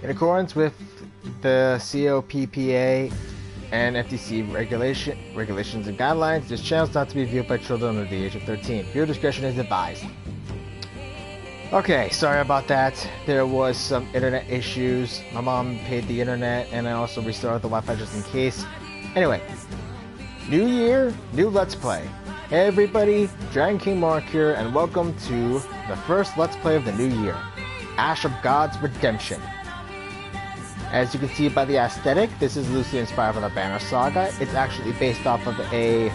In accordance with the COPPA and FTC regulations and guidelines, this channel is not to be viewed by children under the age of 13. Viewer discretion is advised. Okay, sorry about that. There was some internet issues. My mom paid the internet, and I also restarted the Wi-Fi just in case. Anyway, new year, new Let's Play. Hey everybody, Dragon King Mark here, and welcome to the first Let's Play of the new year, Ash of God's Redemption. As you can see by the aesthetic, this is loosely inspired by the Banner Saga. It's actually based off of a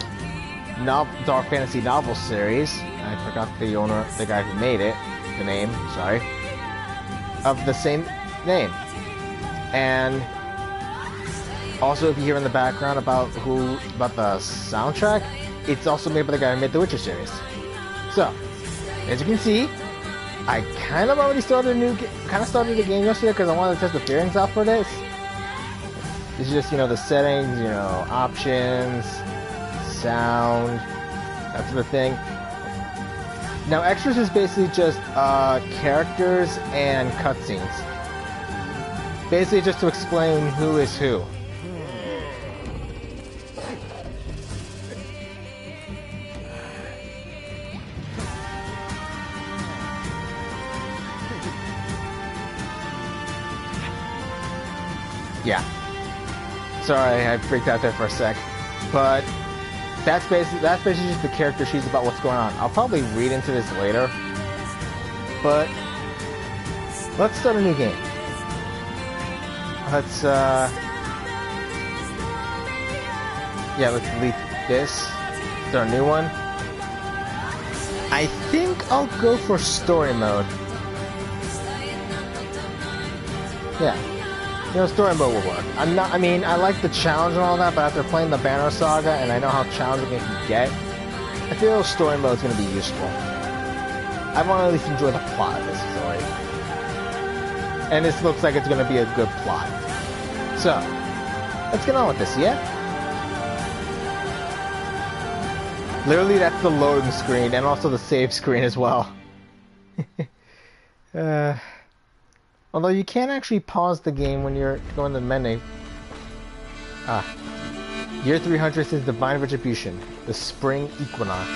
dark fantasy novel series. I forgot the guy who made it. The name, sorry, of the same name. And also, if you hear in the background about the soundtrack, it's also made by the guy who made the Witcher series. So, as you can see, I kind of already started the game yesterday because I wanted to test the bearings out for this. It's just, the settings, options, sound, that sort of thing. Now, extras is basically just characters and cutscenes. Basically just to explain who is who. Yeah. Sorry, I freaked out there for a sec. But that's basically just the character sheets about what's going on. I'll probably read into this later. But let's start a new game. Let's let's delete this. Start a new one. I think I'll go for story mode. Yeah. Story mode will work. I like the challenge and all that, but after playing the Banner Saga, and I know how challenging it can get, I feel story mode is going to be useful. I want to at least enjoy the plot of this story. And this looks like it's going to be a good plot. So, let's get on with this, yeah? Literally, that's the loading screen, and also the save screen as well. Although you can't actually pause the game when you're going to the menu. Year 300 is Divine Retribution, the Spring Equinox.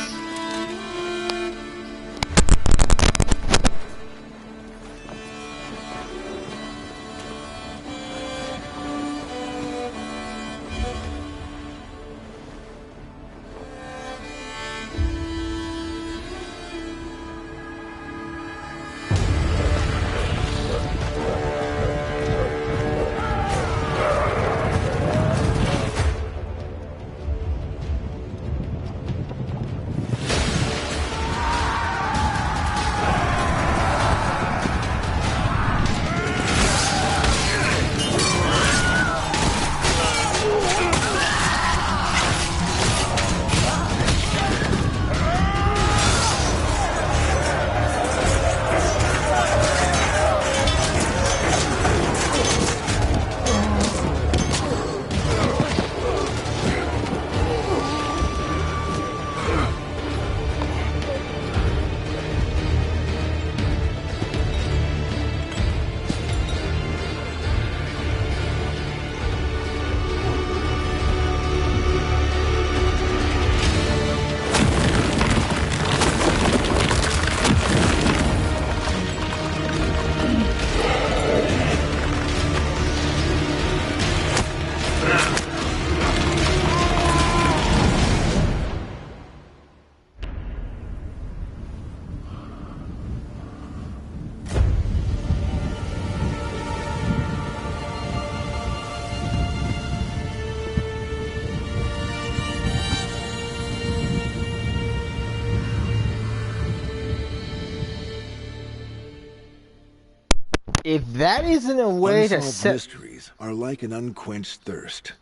If that isn't a way to set... mysteries are like an unquenched thirst.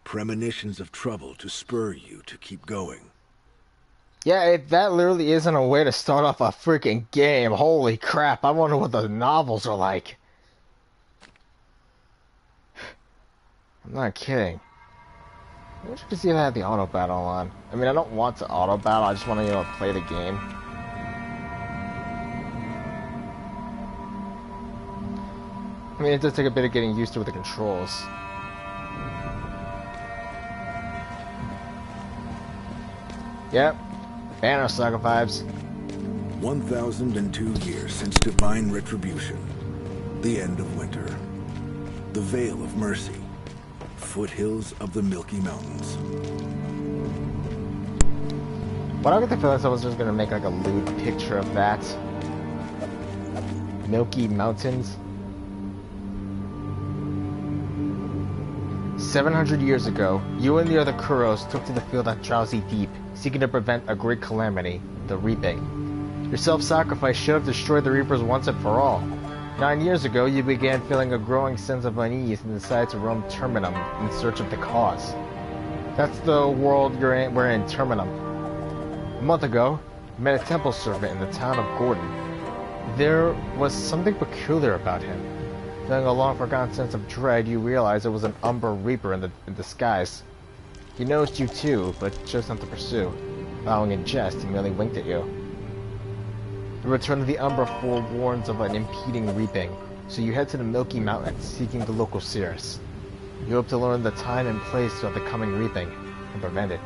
Premonitions of trouble to spur you to keep going. Yeah, if that literally isn't a way to start off a freaking game, holy crap, I wonder what the novels are like. I'm not kidding. I wish I could see if I had the auto battle on. I mean, I don't want to auto battle, I just want to, play the game. I mean, it does take a bit of getting used to with the controls. Yep. Banner Saga vibes. 1002 years since divine retribution. The end of winter. The Veil of Mercy. Foothills of the Milky Mountains. Why do I get the feeling someone's just gonna make like a lewd picture of that? Milky Mountains. 700 years ago, you and the other Kuros took to the field at Drowsy Deep, seeking to prevent a great calamity, the Reaping. Your self-sacrifice should have destroyed the Reapers once and for all. 9 years ago, you began feeling a growing sense of unease and decided to roam Terminum in search of the cause. That's the world we're in, Terminum. A month ago, you met a temple servant in the town of Gordon. There was something peculiar about him. Feeling a long-forgotten sense of dread, you realized it was an Umbra Reaper in disguise. He noticed you too, but chose not to pursue. Bowing in jest, he merely winked at you. The return of the Umbra forewarns of an impeding reaping, so you head to the Milky Mountains, seeking the local seers. You hope to learn the time and place of the coming reaping, and prevent it.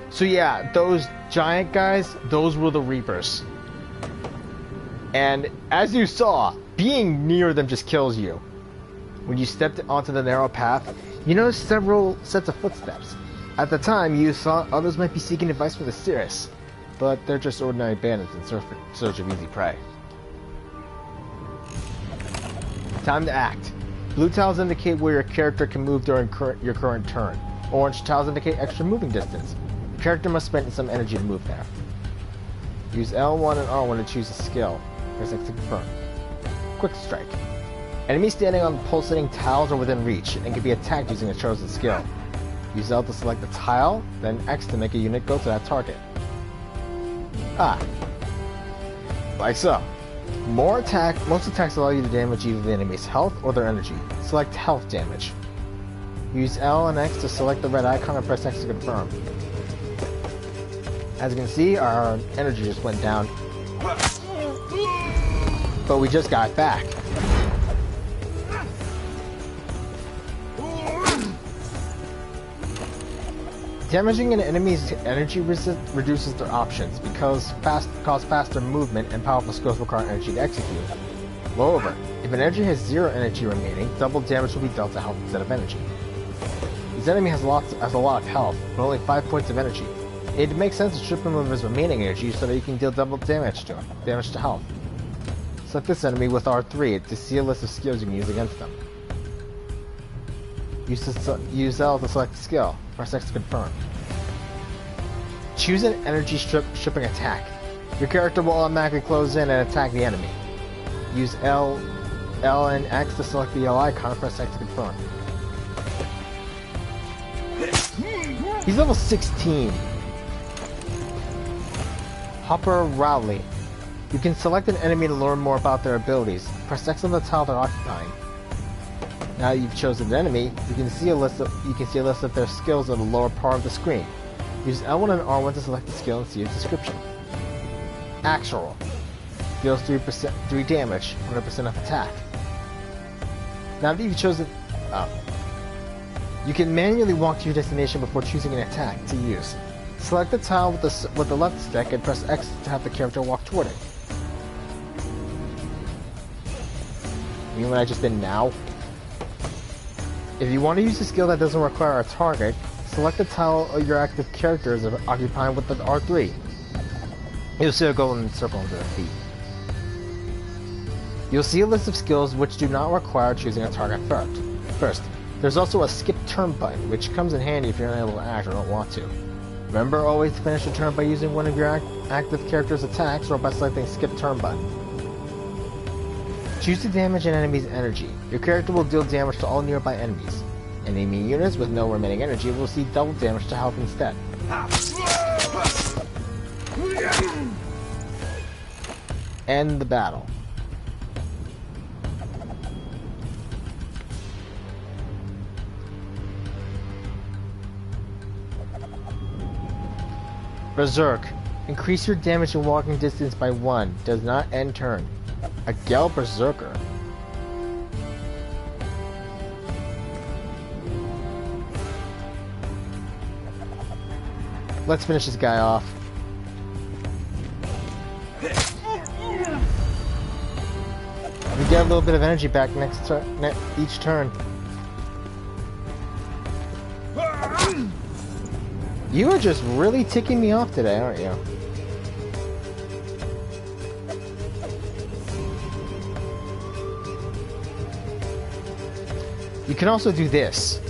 So yeah, those giant guys, those were the Reapers. And as you saw, being near them just kills you. When you stepped onto the narrow path, you noticed several sets of footsteps. At the time, you thought others might be seeking advice for the Cirrus, but they're just ordinary bandits in search of easy prey. Time to act. Blue tiles indicate where your character can move during your current turn. Orange tiles indicate extra moving distance. Your character must spend some energy to move there. Use L1 and R1 to choose a skill. Press X to confirm. Quick Strike. Enemies standing on pulsating tiles are within reach and can be attacked using a chosen skill. Use L to select the tile, then X to make a unit go to that target. Like so. Most attacks allow you to damage either the enemy's health or their energy. Select health damage. Use L and X to select the red icon and press X to confirm. As you can see, our energy just went down. But we just got back. Damaging an enemy's energy reduces their options because cause faster movement and powerful skills require energy to execute. Moreover, if an energy has 0 energy remaining, double damage will be dealt to health instead of energy. This enemy has a lot of health, but only 5 points of energy. It makes sense to strip him of his remaining energy so that you can deal double damage to him, damage to health. Select this enemy with R3 to see a list of skills you can use against them. Use L to select the skill. Press X to confirm. Choose an energy stripping attack. Your character will automatically close in and attack the enemy. Use L and X to select the L icon. Press X to confirm. He's level 16. Hopper Rowley. You can select an enemy to learn more about their abilities. Press X on the tile they're occupying. Now you've chosen an enemy, you can see a list of their skills on the lower part of the screen. Use L1 and R1 to select the skill and see its description. Axe Roll. Deals 3 damage, 100% of attack. Now that you've chosen... you can manually walk to your destination before choosing an attack to use. Select the tile with the left stick and press X to have the character walk toward it. You mean what I just did now? If you want to use a skill that doesn't require a target, select the tile your active character is occupying with the R3. You'll see a golden circle under their feet. You'll see a list of skills which do not require choosing a target first. There's also a skip turn button, which comes in handy if you're unable to act or don't want to. Remember always to finish a turn by using one of your active character's attacks or by selecting skip turn button. Choose to damage an enemy's energy. Your character will deal damage to all nearby enemies. Enemy units with no remaining energy will see double damage to health instead. End the battle. Berserk. Increase your damage and walking distance by 1. Does not end turn. A Gel Berserker. Let's finish this guy off. We get a little bit of energy back each turn. You are just really ticking me off today, aren't you? You can also do this.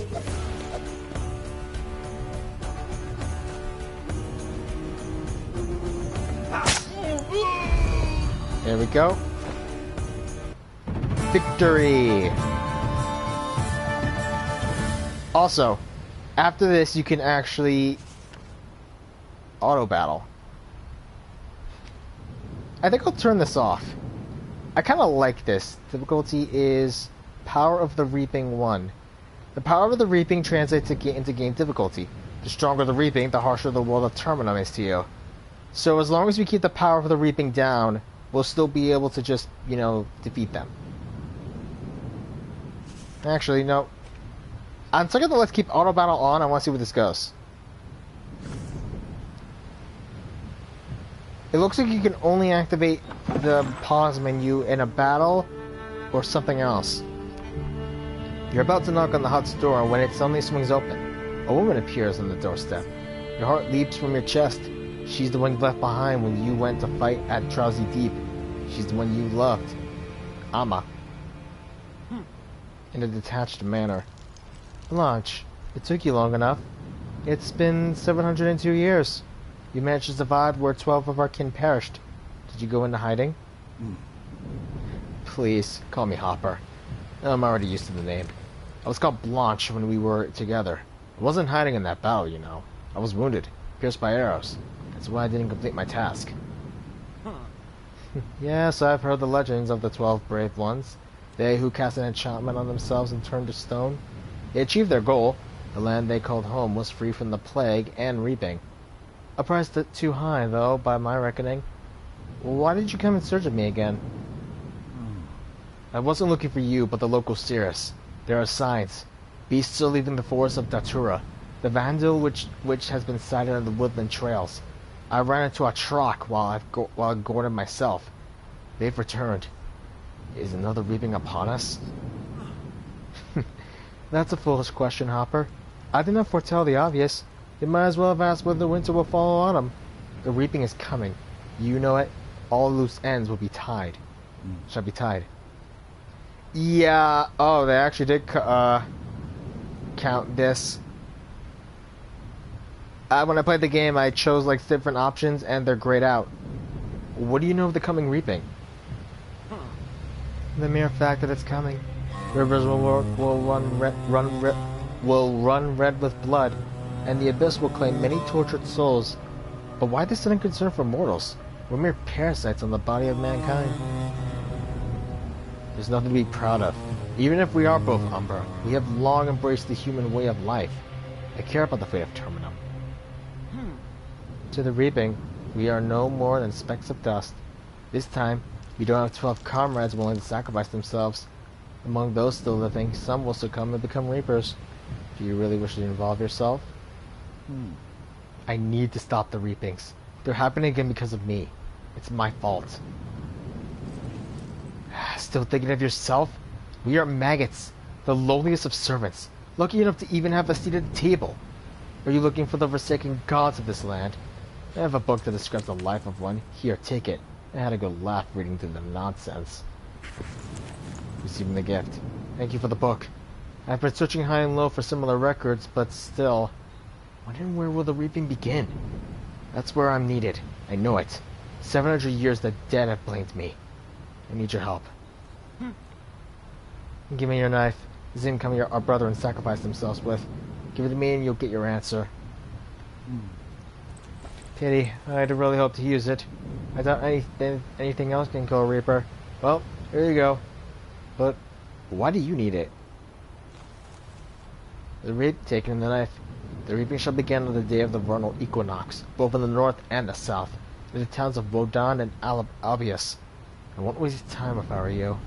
There we go. Victory! Also, after this, you can actually auto battle. I think I'll turn this off. I kind of like this. Difficulty is Power of the Reaping 1. The Power of the Reaping translates into game difficulty. The stronger the reaping, the harsher the world of Terminum is to you. So as long as we keep the Power of the Reaping down, we'll still be able to just, you know, defeat them. Actually, no. I'm still gonna let's keep auto battle on. I want to see where this goes. It looks like you can only activate the pause menu in a battle or something else. You're about to knock on the hut's door when it suddenly swings open. A woman appears on the doorstep. Your heart leaps from your chest. She's the one you left behind when you went to fight at Drowsy Deep. She's the one you loved. Amma. In a detached manner. Blanche, it took you long enough. It's been 702 years. You managed to survive where 12 of our kin perished. Did you go into hiding? Please, call me Hopper. I'm already used to the name. I was called Blanche when we were together. I wasn't hiding in that battle, you know. I was wounded, pierced by arrows. That's why I didn't complete my task. Yes, I've heard the legends of the 12 brave ones. They who cast an enchantment on themselves and turned to stone. They achieved their goal. The land they called home was free from the plague and reaping. A price too high, though, by my reckoning. Why did you come in search of me again? I wasn't looking for you, but the local Cirrus. There are signs. Beasts are leaving the forest of Datura. The Vandal which has been sighted on the woodland trails. I ran into a trock while I gored myself. They've returned. Is another reaping upon us? That's a foolish question, Hopper. I did not foretell the obvious. You might as well have asked whether winter will follow autumn. The reaping is coming. You know it. All loose ends will be tied. Shall be tied. Yeah. Oh, they actually did count this. When I played the game, I chose like different options, and they're grayed out. What do you know of the coming reaping? The mere fact that it's coming. Rivers will run red with blood, and the abyss will claim many tortured souls. But why this sudden concern for mortals? We're mere parasites on the body of mankind. There's nothing to be proud of. Even if we are both Umbra, we have long embraced the human way of life. I care about the fate of Terminum. To the reaping, we are no more than specks of dust. This time, we don't have 12 comrades willing to sacrifice themselves. Among those still living, some will succumb and become reapers. Do you really wish to involve yourself? I need to stop the reapings. They're happening again because of me. It's my fault. Still thinking of yourself? We are maggots, the lowliest of servants, lucky enough to even have a seat at the table. Are you looking for the forsaken gods of this land? I have a book that describes the life of one. Here, take it. I had a good laugh reading through the nonsense. Receiving the gift. Thank you for the book. I've been searching high and low for similar records, but still... When and where will the reaping begin? That's where I'm needed. I know it. 700 years the dead have blamed me. I need your help. Give me your knife. This is income our brethren sacrificed themselves with. Give it to me and you'll get your answer. Pity. I'd really hoped to use it. I thought anything else can kill a Reaper. Well, here you go. But why do you need it? The taking the knife. The reaping shall begin on the day of the vernal equinox, both in the north and the south, in the towns of Wodan and Albius. I won't waste time if I were you.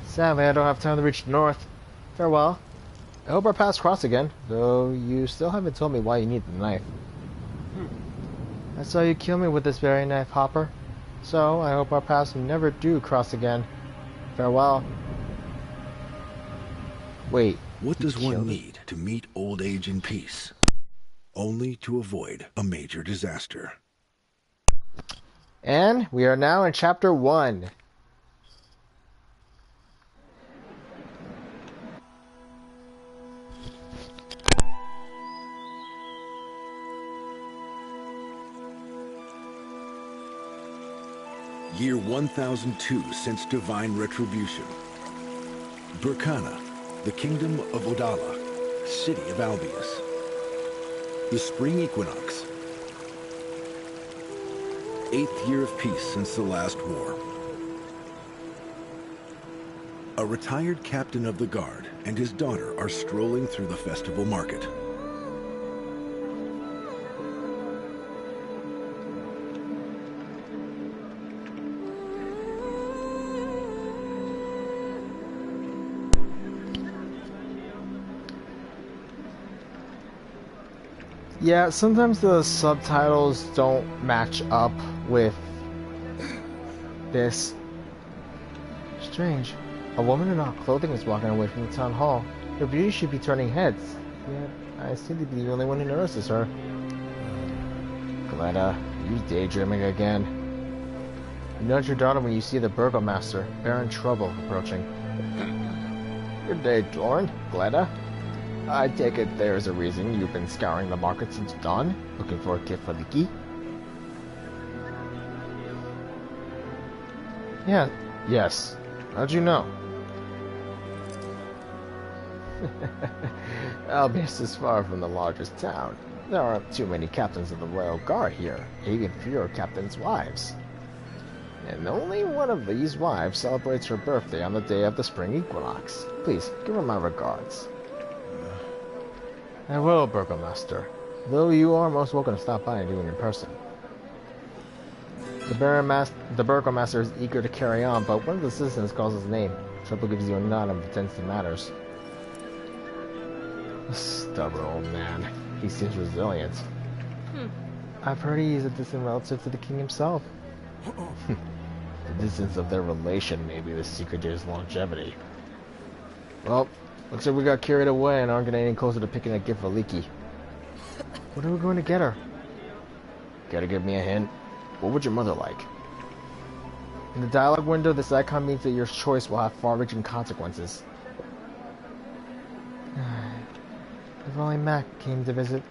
Sadly, I don't have time to reach the north. Farewell. hope our paths cross again, though you still haven't told me why you need the knife. I saw you kill me with this very knife, Hopper. So, I hope our paths never do cross again. Farewell. Wait. What does one need to meet old age in peace? Only to avoid a major disaster. And we are now in Chapter 1. Year 1002 since divine retribution. Burkana, the kingdom of Odala, city of Albius. The spring equinox. 8th year of peace since the last war. A retired captain of the guard and his daughter are strolling through the festival market. Yeah, sometimes the subtitles don't match up with this. Strange. A woman in our clothing is walking away from the town hall. Her beauty should be turning heads. Yet, I seem to be the only one who notices her. Glenda, you daydreaming again. You nudge your daughter when you see the burgomaster, Baron Trouble, approaching. Good day, Dorn. Glenda. I take it there's a reason you've been scouring the market since dawn, looking for a gift for Leaky? Yeah, yes. How'd you know? Albius is far from the largest town. There aren't too many captains of the Royal Guard here, even fewer captains' wives. And only one of these wives celebrates her birthday on the day of the spring equinox. Please, give her my regards. I will, Burgomaster, though you are most welcome to stop by and do it in person. The Burgomaster is eager to carry on, but one of the citizens calls his name. Trouble gives you a nod and pretends to matters. A stubborn old man. He seems resilient. I've heard he is a distant relative to the king himself. The distance of their relation may be the secret to his longevity. Well, looks like we got carried away and aren't getting any closer to picking a gift for Leaky. What are we going to get her? Gotta give me a hint. What would your mother like? In the dialogue window, this icon means that your choice will have far-reaching consequences. If only Mac came to visit.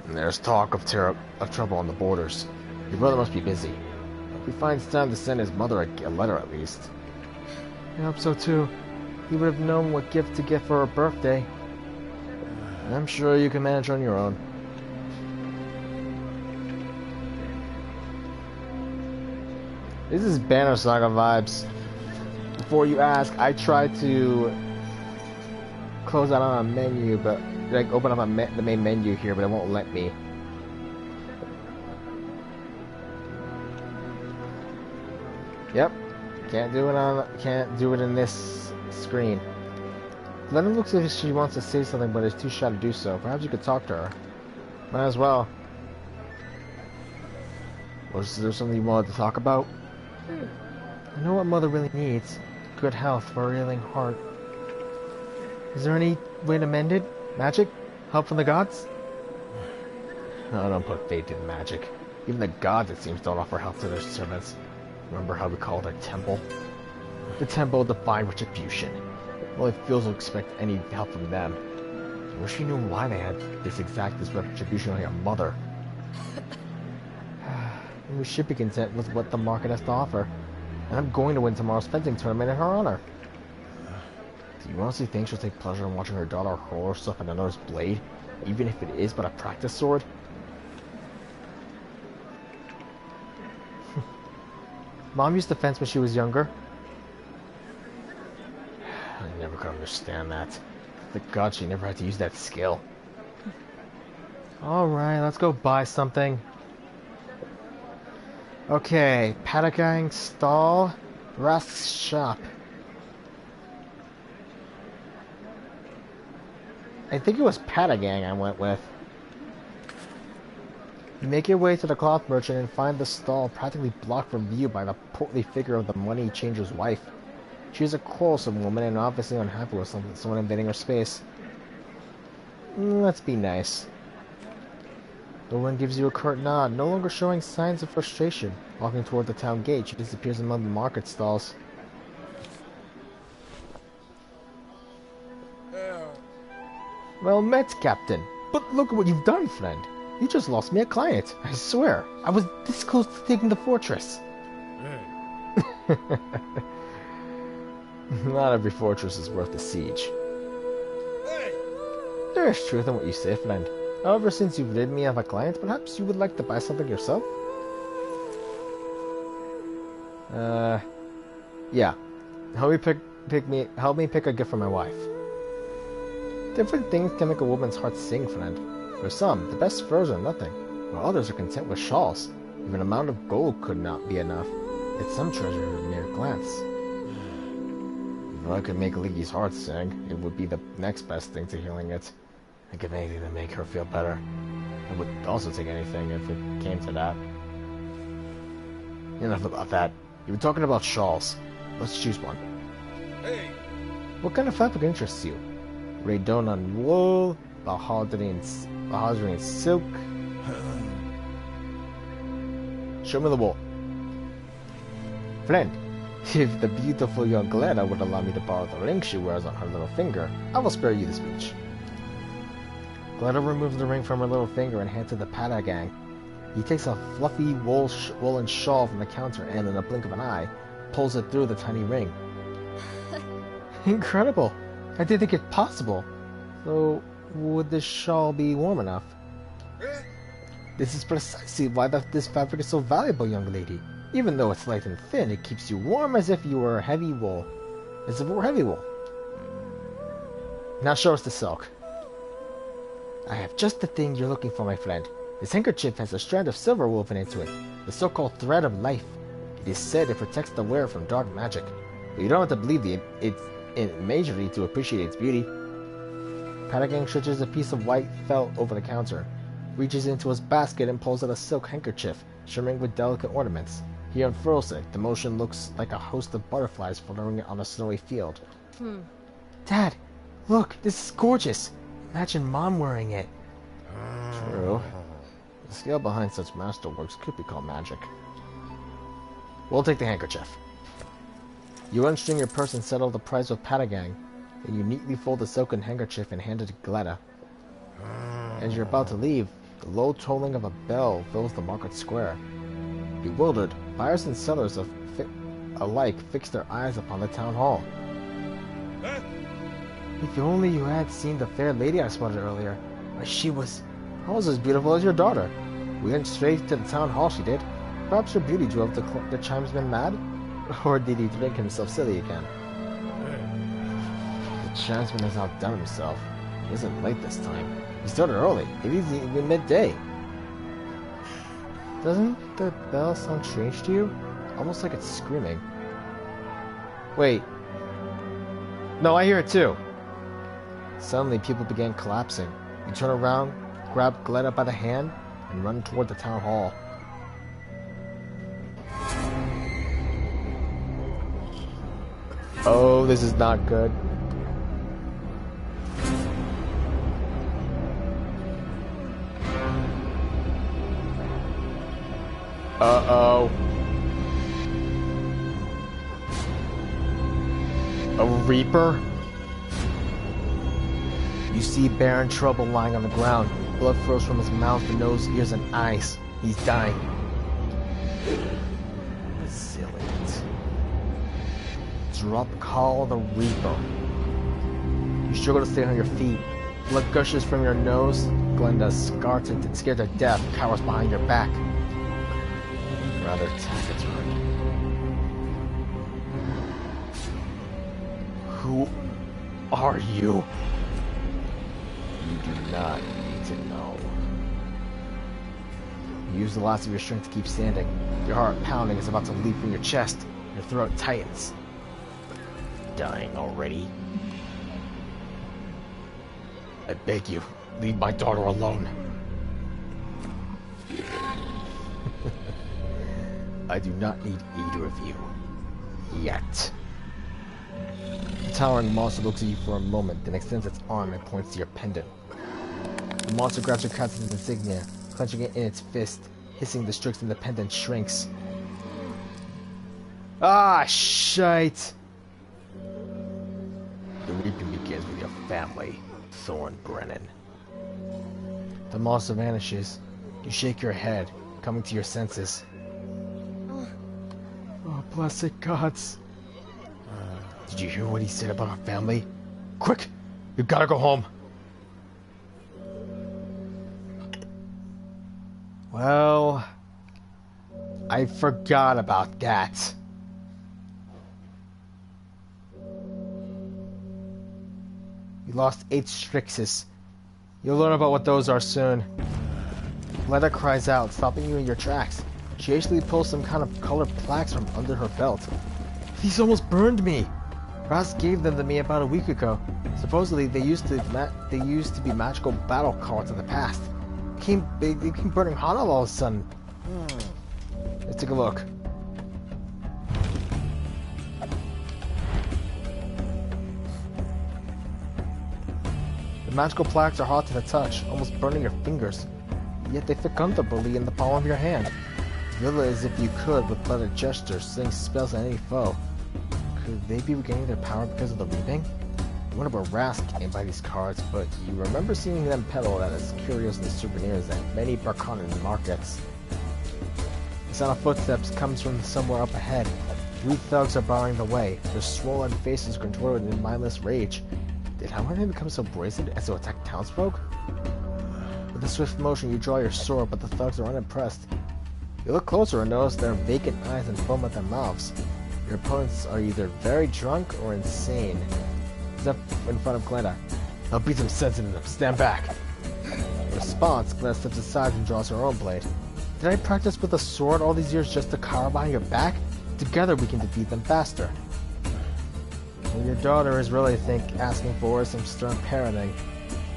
And there's talk of trouble on the borders. Your brother must be busy. If he finds time to send his mother a letter at least. I hope so too. He would have known what gift to get for her birthday. I'm sure you can manage on your own. This is Banner Saga vibes. Before you ask, I tried to close out on a menu, but like open up the main menu here, but it won't let me. Yep, can't do it in this screen. Glenda looks as if she wants to say something, but is too shy to do so. Perhaps you could talk to her. Might as well. Was there something you wanted to talk about? I know what Mother really needs. Good health for a ailing heart. Is there any way to mend it? Magic? Help from the gods? I don't put faith in magic. Even the gods, it seems, don't offer help to their servants. Remember how we called our temple? The temple of divine retribution. Only fools will expect any help from them. I wish we knew why they had this retribution on your mother. We should be content with what the market has to offer. And I'm going to win tomorrow's fencing tournament in her honor. Do you honestly think she'll take pleasure in watching her daughter hurl herself at another's blade, even if it is but a practice sword? Mom used to fence when she was younger. I never could understand that. Thank God she never had to use that skill. Alright, let's go buy something. Okay, Patagang Stall, Rask's shop. I think it was Patagang I went with. You make your way to the cloth merchant and find the stall practically blocked from view by the portly figure of the money changer's wife. She is a quarrelsome woman and obviously unhappy with someone invading her space. Let's be nice. The woman gives you a curt nod, no longer showing signs of frustration. Walking toward the town gate, she disappears among the market stalls. Well met, Captain. But look at what you've done, friend. You just lost me a client. I swear, I was this close to taking the fortress. Not every fortress is worth the siege. There is truth in what you say, friend. However, since you've rid me of a client, perhaps you would like to buy something yourself? Yeah. Help me pick a gift for my wife. Different things can make a woman's heart sing, friend. For some, the best furs are nothing, while others are content with shawls. Even an amount of gold could not be enough. Yet some treasure at a mere glance. If I could make Leaky's heart sing, it would be the next best thing to healing it. I'd give anything to make her feel better. I would also take anything if it came to that. Enough about that. You were talking about shawls. Let's choose one. Hey! What kind of fabric interests you? Raydonan wool, Bahadrian silk. Show me the wool. Friend, if the beautiful young Gleda would allow me to borrow the ring she wears on her little finger, I will spare you the speech. Gleda removes the ring from her little finger and hands it to the Patagang. He takes a fluffy woolen shawl from the counter and, in a blink of an eye, pulls it through the tiny ring. Incredible! I didn't think it possible. So, would this shawl be warm enough? This is precisely why this fabric is so valuable, young lady. Even though it's light and thin, it keeps you warm as if you were heavy wool. As if it were heavy wool. Now show us the silk. I have just the thing you're looking for, my friend. This handkerchief has a strand of silver woven into it, the so-called thread of life. It is said it protects the wearer from dark magic, but you don't have to believe it's majorly to appreciate its beauty. Patagang stretches a piece of white felt over the counter, reaches into his basket and pulls out a silk handkerchief, shimmering with delicate ornaments. He unfurls it. The motion looks like a host of butterflies fluttering on a snowy field. Dad, look, this is gorgeous. Imagine Mom wearing it. True. The skill behind such masterworks could be called magic. We'll take the handkerchief. You unstring your purse and settle the price with Patagang. Then you neatly fold the silken handkerchief and hand it to Gleda. As you're about to leave, the low tolling of a bell fills the market square. Bewildered, buyers and sellers alike fix their eyes upon the town hall. If only you had seen the fair lady I spotted earlier. Why, she was almost as beautiful as your daughter. We went straight to the town hall, she did. Perhaps her beauty drove the chimesman mad? Or did he drink himself silly again? The chimesman has outdone himself. He isn't late this time. He started early. Maybe it's even midday. Doesn't the bell sound strange to you? Almost like it's screaming. Wait. No, I hear it too. Suddenly, people began collapsing. You turn around, grab Gleda by the hand, and run toward the town hall. Oh, this is not good. Uh-oh. A Reaper? You see Baron Trouble lying on the ground. Blood flows from his mouth, the nose, ears, and eyes. He's dying. Resilient. Drop call the Reaper. You struggle to stay on your feet. Blood gushes from your nose. Glenda, scared to death, cowers behind your back. Rather taciturn. Who are you? You do not need to know. You use the last of your strength to keep standing. Your heart pounding is about to leap from your chest. Your throat tightens. Dying already? I beg you, leave my daughter alone. I do not need either of you. Yet. The towering monster looks at you for a moment, then extends its arm and points to your pendant. The monster grabs your captain's insignia, clenching it in its fist, hissing the strix and the pendant shrinks. Ah, shite! The reaping begins with your family, Thorn Brennan. The monster vanishes. You shake your head, coming to your senses. Oh, blessed gods. Did you hear what he said about our family? Quick! You gotta go home! Well, I forgot about that. You lost 8 strixes. You'll learn about what those are soon. Leda cries out, stopping you in your tracks. She actually pulls some kind of colored plaques from under her belt. These almost burned me! Raz gave them to me about a week ago. Supposedly, they used to be magical battle cards in the past. They became burning hot all of a sudden. Let's take a look. The magical plaques are hot to the touch, almost burning your fingers. Yet they fit comfortably in the palm of your hand. Feel it as if you could, with but a gesture, sling spells at any foe. Could they be regaining their power because of the reaping? You wonder where Raz came by these cards, but you remember seeing them peddled as curios and souvenirs at many Barconan markets. The sound of footsteps comes from somewhere up ahead. 3 thugs are barring the way, their swollen faces contorted in mindless rage. Did Hammerhead become so brazen as to attack townsfolk? With a swift motion, you draw your sword, but the thugs are unimpressed. You look closer and notice their vacant eyes and foam at their mouths. Your opponents are either very drunk or insane. Step in front of Glenda. I'll beat some sense into them. Stand back. In response, Glenda steps aside and draws her own blade. Did I practice with a sword all these years just to cower behind your back? Together we can defeat them faster. Well, your daughter is really, asking for some stern parenting.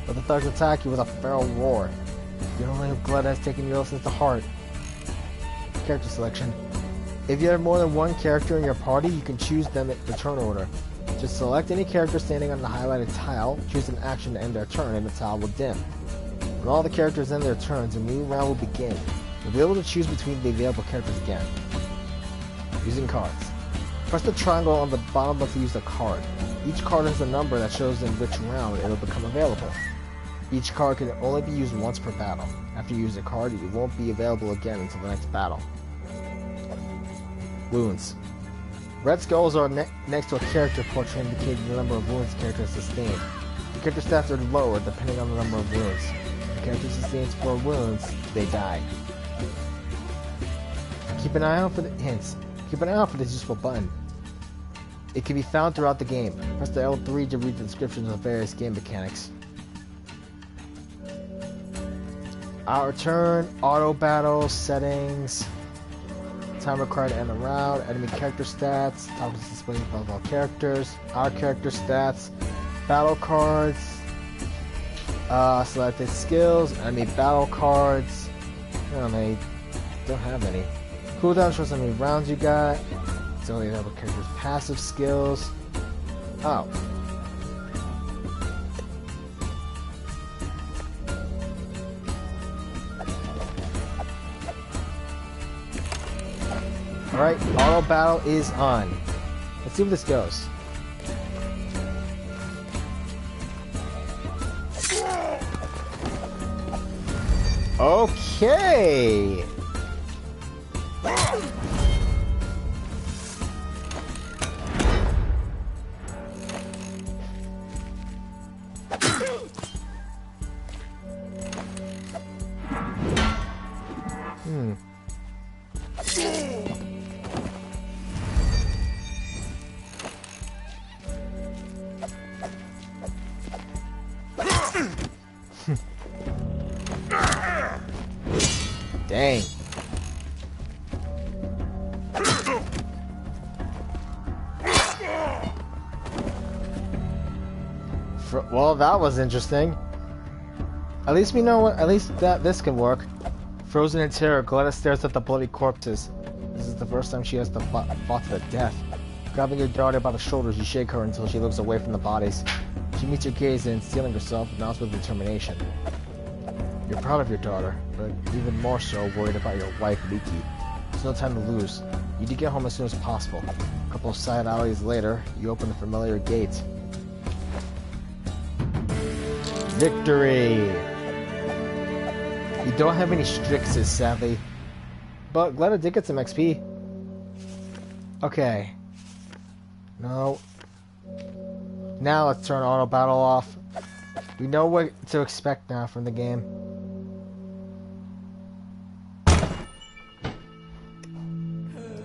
But the thugs attack you with a feral roar. You don't know if Glenda has taken your lessons to heart. Character selection. If you have more than one character in your party, you can choose them in the turn order. Just select any character standing on the highlighted tile, choose an action to end their turn, and the tile will dim. When all the characters end their turns, a new round will begin. You'll be able to choose between the available characters again. Using cards. Press the triangle on the bottom left to use a card. Each card has a number that shows in which round it will become available. Each card can only be used once per battle. After you use a card, it won't be available again until the next battle. Wounds. Red skulls are next to a character portrait indicating the number of wounds the character has sustained. The character stats are lower depending on the number of wounds. If the character sustains 4 wounds, they die. Keep an eye out for the hints. Keep an eye out for this useful button. It can be found throughout the game. Press the L3 to read the descriptions of various game mechanics. Our turn, auto battle, settings, time required to end the round, enemy character stats, top is displayed above all characters, our character stats, battle cards, selected skills, enemy battle cards. Oh, they don't have any. Cooldown shows how many rounds you got. It's only the character's passive skills. Oh. Alright, auto battle is on. Let's see where this goes. Okay! Dang. Well, that was interesting. At least we know what. At least that this can work. Frozen in terror, Glenna stares at the bloody corpses. This is the first time she has fought to the death. Grabbing your daughter by the shoulders, you shake her until she looks away from the bodies. She meets your gaze and, steeling herself, nods with determination. You're proud of your daughter, but even more so worried about your wife, Leaky. There's no time to lose. You need to get home as soon as possible. A couple of side alleys later, you open the familiar gate. Victory! You don't have any Strixes, sadly. But glad I did get some XP. Okay. No. Now let's turn auto battle off. We know what to expect now from the game.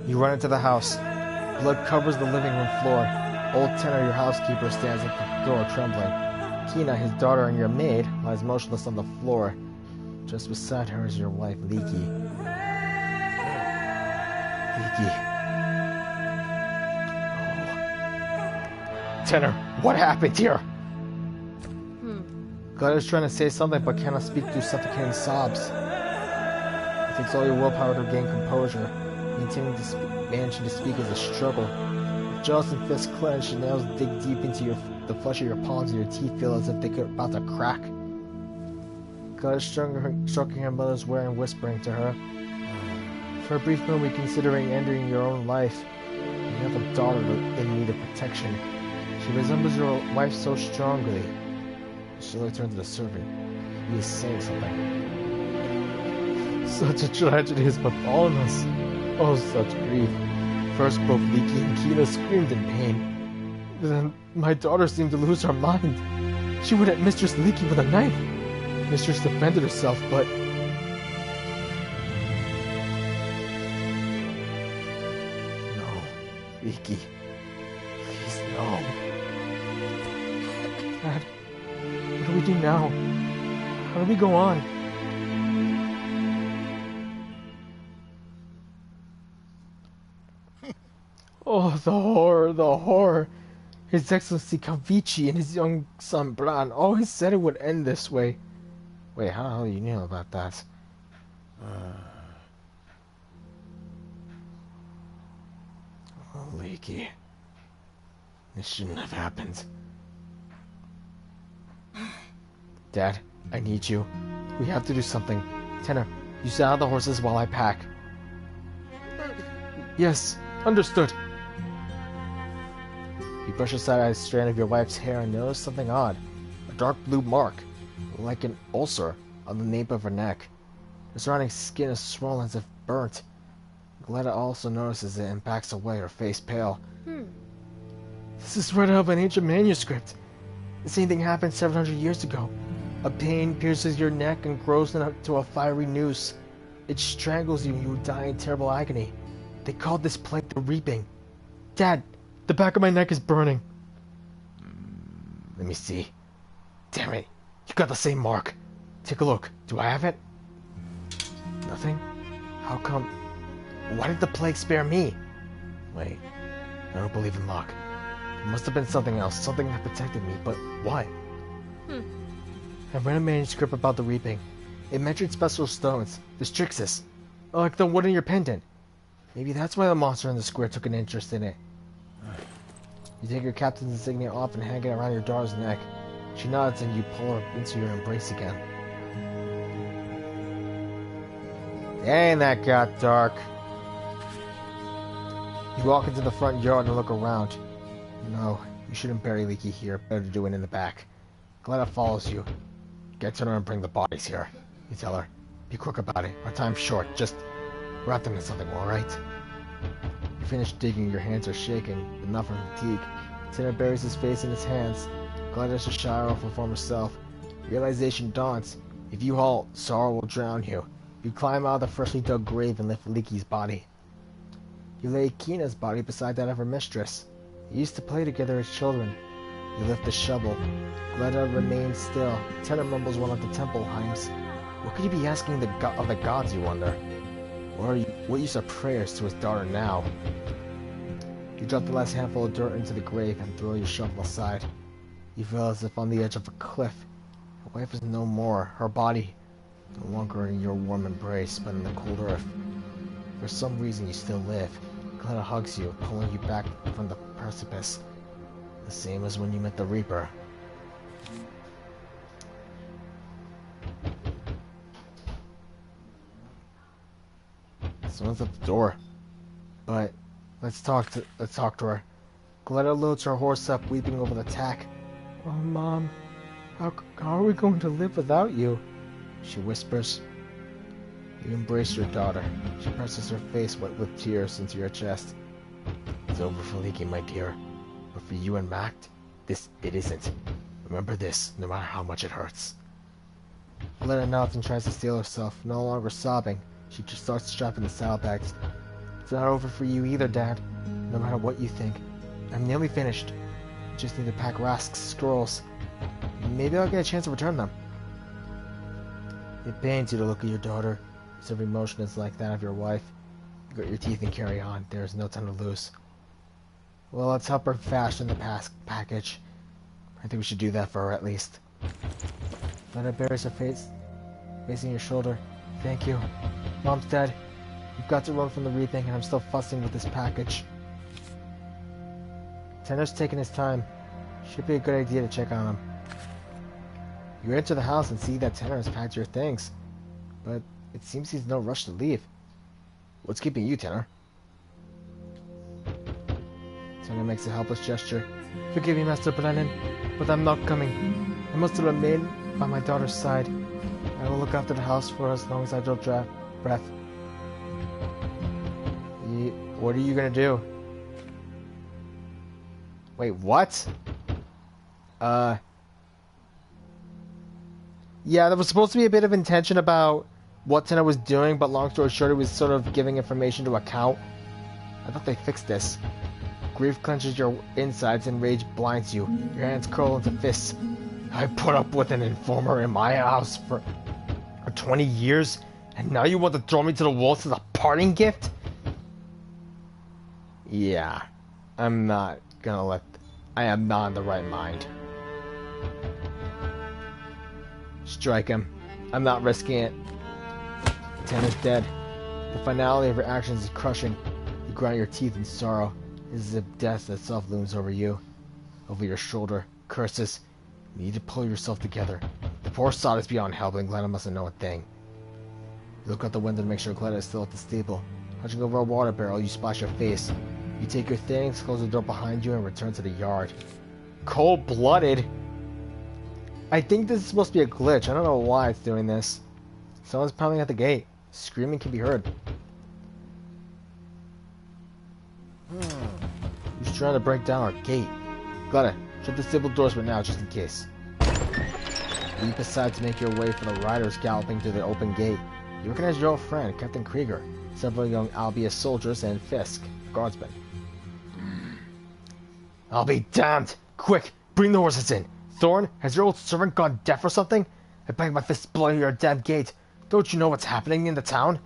You run into the house. Blood covers the living room floor. Old Tenor, your housekeeper, stands at the door trembling. Kina, his daughter, and your maid lies motionless on the floor. Just beside her is your wife, Leaky. Leaky. Oh. Tenor, what happened here? Gladys trying to say something but cannot speak through suffocating sobs. It takes all your willpower to gain composure. Managing to speak is a struggle. With jaws and fists clenched, nails dig deep into the flesh of your palms, and your teeth feel as if they're about to crack. Gladys stroking her mother's wear and whispering to her. For a brief moment, considering ending your own life. You have a daughter in need of protection. She resembles your wife so strongly. She slowly turns to the servant. He is saying something. Such a tragedy has befallen us. Oh, such grief. First, both Leaky and Kina screamed in pain. Then, my daughter seemed to lose her mind. She went at Mistress Leaky with a knife. Mistress defended herself, but... No. Leaky. Please, no. Dad, what do we do now? How do we go on? Oh, the horror, the horror. His Excellency Calvici and his young son Bran always said it would end this way. Wait, how the hell do you know about that? Oh, Leaky. This shouldn't have happened. Dad, I need you. We have to do something. Tenor, you saddle the horses while I pack. Yes, understood. You brush aside a strand of your wife's hair and notice something odd. A dark blue mark, like an ulcer, on the nape of her neck. The surrounding skin is swollen as if burnt. Gleda also notices it and backs away, her face pale. This is right out of an ancient manuscript. The same thing happened 700 years ago. A pain pierces your neck and grows into a fiery noose. It strangles you and you die in terrible agony. They called this plague the reaping. Dad, the back of my neck is burning. Let me see. Damn it, you got the same mark. Take a look. Do I have it? Nothing? How come? Why did the plague spare me? Wait, I don't believe in luck. It must have been something else, something that protected me, but what? I read a manuscript about the reaping. It mentioned special stones, the Strixus, like the one in your pendant. Maybe that's why the monster in the square took an interest in it. You take your captain's insignia off and hang it around your daughter's neck. She nods and you pull her into your embrace again. Dang, that got dark. You walk into the front yard and look around. No, you shouldn't bury Leaky here. Better do it in the back. Glenna follows you. Get to her and bring the bodies here. You tell her. Be quick about it. Our time's short. Just wrap them in something, alright? You finish digging, your hands are shaking, but not from fatigue. Tanner buries his face in his hands. Glenna should shy off her former self. Realization dawns. If you halt, sorrow will drown you. You climb out of the freshly dug grave and lift Leaky's body. You lay Kina's body beside that of her mistress. You used to play together as children. You lift the shovel. Gleda remains still. Tenor mumbles one of the temple hymns. What could he be asking of the gods, you wonder? What use are prayers to his daughter now? You drop the last handful of dirt into the grave and throw your shovel aside. You feel as if on the edge of a cliff. Wife is no more. Her body, no longer in your warm embrace, but in the cold earth. For some reason, you still live. Glenna hugs you, pulling you back from the precipice. The same as when you met the Reaper. Someone's at the door. But let's talk to her. Glenna loads her horse up, weeping over the tack. Oh, Mom, how are we going to live without you? She whispers. You embrace your daughter. She presses her face wet with tears into your chest. It's over for Leaky, my dear. But for you and Mac, it isn't. Remember this, no matter how much it hurts. Glenna nods and tries to steel herself, no longer sobbing. She just starts strapping the saddlebags. It's not over for you either, Dad. No matter what you think. I'm nearly finished. Just need to pack Rask's scrolls. Maybe I'll get a chance to return them. It pains you to look at your daughter. If every motion is like that of your wife. You got your teeth and carry on. There is no time to lose. Well, let's help her fashion the package. I think we should do that for her at least. Glenna buries her face, facing your shoulder. Thank you. Mom's dead. You've got to run from the reaping, and I'm still fussing with this package. Tenor's taking his time. Should be a good idea to check on him. You enter the house and see that Tenor has packed your things, but it seems he's in no rush to leave. What's keeping you, Tenor? Tenor makes a helpless gesture. Forgive me, Master Brennan, but I'm not coming. I must remain by my daughter's side. I will look after the house for as long as I draw breath. What are you gonna do? Wait, what? Yeah, there was supposed to be a bit of intention about what Tenor was doing, but long story short, it was sort of giving information to account. I thought they fixed this. Grief clenches your insides and rage blinds you. Your hands curl into fists. I put up with an informer in my house for 20 years, and now you want to throw me to the wolves as a parting gift? Yeah, I'm not gonna let... I am not in the right mind. Strike him. I'm not risking it. Tenor's dead. The finality of your actions is crushing. You grind your teeth in sorrow. It is as if death itself looms over you. Over your shoulder. Curses. You need to pull yourself together. The poor sod is beyond help, and Glenna mustn't know a thing. You look out the window to make sure Glenna is still at the stable. Hunching over a water barrel, you splash your face. You take your things, close the door behind you, and return to the yard. Cold-blooded? I think this is supposed to be a glitch. I don't know why it's doing this. Someone's pounding at the gate. Screaming can be heard. Who's trying to break down our gate? Glenna, shut the stable doors right now, just in case. Leap aside to make your way for the riders galloping through the open gate. You recognize your old friend, Captain Krieger, several young Albia soldiers, and Fisk, guardsmen. I'll be damned! Quick, bring the horses in! Thorn, has your old servant gone deaf or something? I bang my fists blowing your damn gate. Don't you know what's happening in the town?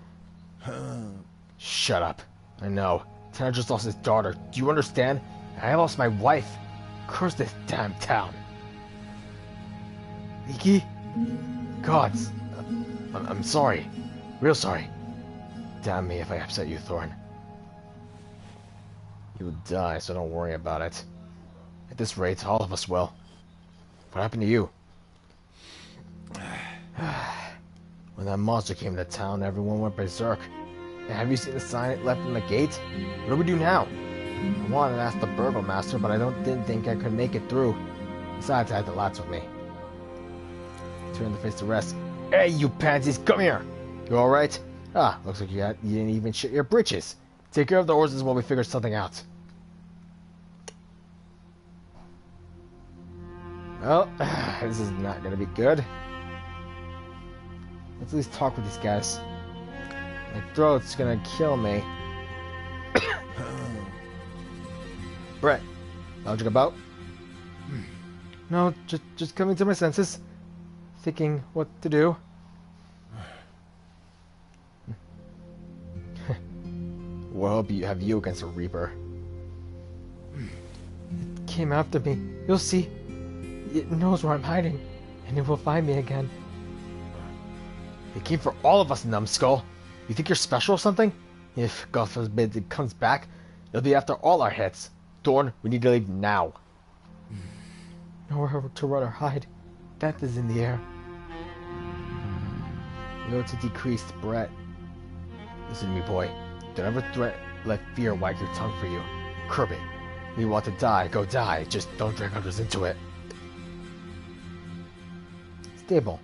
Shut up. I know. Tanner just lost his daughter. Do you understand? I lost my wife. Curse this damn town. Leaky? Gods. I'm sorry. Real sorry. Damn me if I upset you, Thorn. You'll die, so don't worry about it. At this rate, all of us will. What happened to you? When that monster came to town, everyone went berserk. And have you seen the sign it left on the gate? What do we do now? I wanted to ask the burgomaster, but didn't think I could make it through. Besides, I had the lads with me. Turn to face the rest. Hey, you pansies, come here! You alright? Ah, looks like you didn't even shit your britches. Take care of the horses while we figure something out. Well, this is not gonna be good. Let's at least talk with these guys. My throat's gonna kill me. Brett, logic about? No, just coming to my senses. Thinking what to do. What hope have you against a Reaper? It came after me. You'll see. It knows where I'm hiding. and it will find me again. It came for all of us, numbskull. You think you're special or something? If, God forbid, it comes back, it'll be after all our heads. Thorn, we need to leave now. Nowhere to run or hide. Death is in the air. Know to decreased, Brett. Listen to me, boy. Don't ever let fear wag your tongue for you. Curb it. If you want to die, go die. Just don't drag others into it. Stable.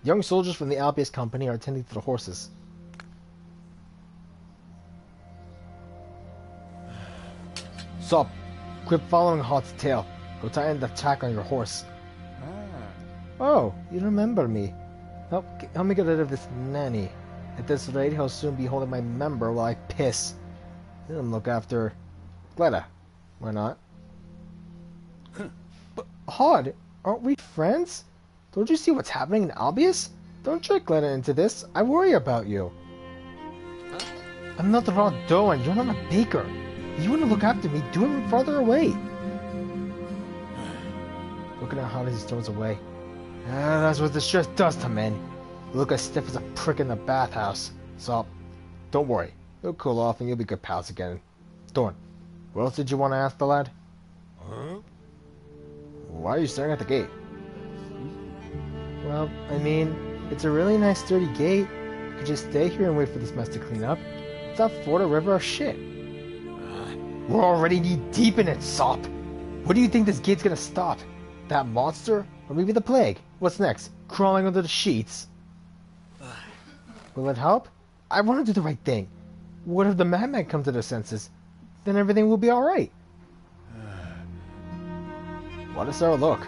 Young soldiers from the Albius Company are attending to the horses. Sup? Quit following Hot's tail. Go tie in the tack on your horse. Oh, you remember me. Help me get rid of this nanny. At this rate, he'll soon be holding my member while I piss. Let him look after Gleda. Why not? But, Hod, aren't we friends? Don't you see what's happening in Albius? Don't drag Gleda into this. I worry about you. I'm not Rod Doan. You're not a baker. If you want to look after me, do it from farther away. Looking at how he storms away. That's what the stress does to men. You look as stiff as a prick in the bathhouse. So, don't worry. He'll cool off and you'll be good pals again. Thorn, what else did you want to ask the lad? Huh? Why are you staring at the gate? Well, I mean, it's a really nice sturdy gate. You could just stay here and wait for this mess to clean up. It's not ford or river or shit. We're already knee deep in it, sop. What do you think this gate's gonna stop? That monster? Or maybe the plague? What's next? Crawling under the sheets? Will it help? I want to do the right thing. What if the madman comes to their senses? Then everything will be alright. What a sour look.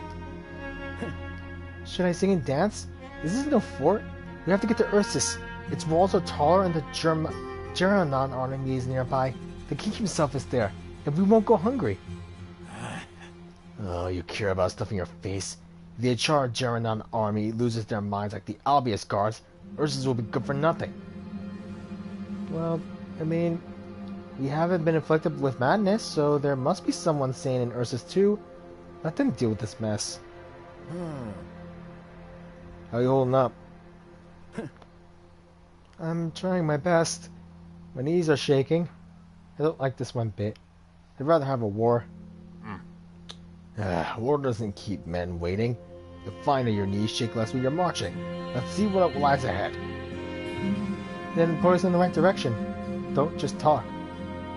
Should I sing and dance? This is no fort. We have to get to Ursus. Its walls are taller and the Germanon army is nearby. The king himself is there, and we won't go hungry. Oh, you care about stuff in your face. If the Achar Germanon army loses their minds like the Albius guards, Ursus will be good for nothing. Well, I mean, we haven't been inflicted with madness, so there must be someone sane in Ursus too. Let them deal with this mess. How you holding up? I'm trying my best. My knees are shaking. I don't like this one bit. I'd rather have a war. War doesn't keep men waiting. You'll find that your knees shake less when you're marching. Let's see what lies ahead. Then point us in the right direction. Don't just talk.